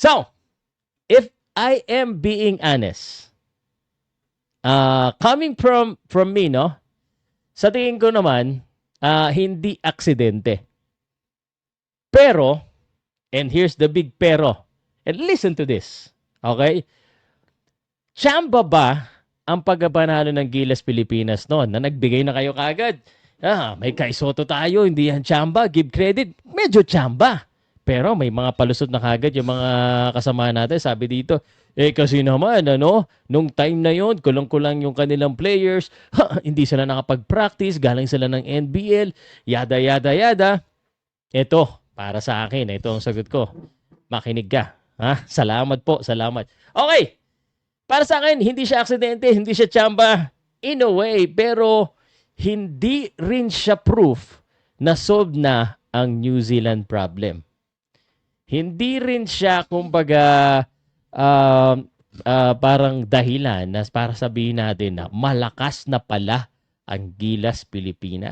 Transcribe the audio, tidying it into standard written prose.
So, if I am being honest, coming from me, no? Sa tingin ko naman, hindi aksidente. Pero, and here's the big pero, and listen to this, okay? Tsamba ba ang pagkapanalo ng Gilas Pilipinas noon na nagbigay na kayo kagad? May Kai Soto tayo, hindi yan tsamba, give credit. Medyo tsamba. Pero may mga palusot na kagad yung mga kasama natin. Sabi dito, kasi naman, nung time na yon kulang-kulang yung kanilang players, hindi sila nakapag-practice, galing sila ng NBL, yada, yada, yada. Ito, para sa akin, ito ang sagot ko. Makinig ka. Salamat po, salamat. Okay, para sa akin, hindi siya aksidente, hindi siya tsamba in a way, pero hindi rin siya proof na solved na ang New Zealand problem. Hindi rin siya, kumbaga, parang dahilan na para sabihin natin na malakas na pala ang Gilas Pilipinas.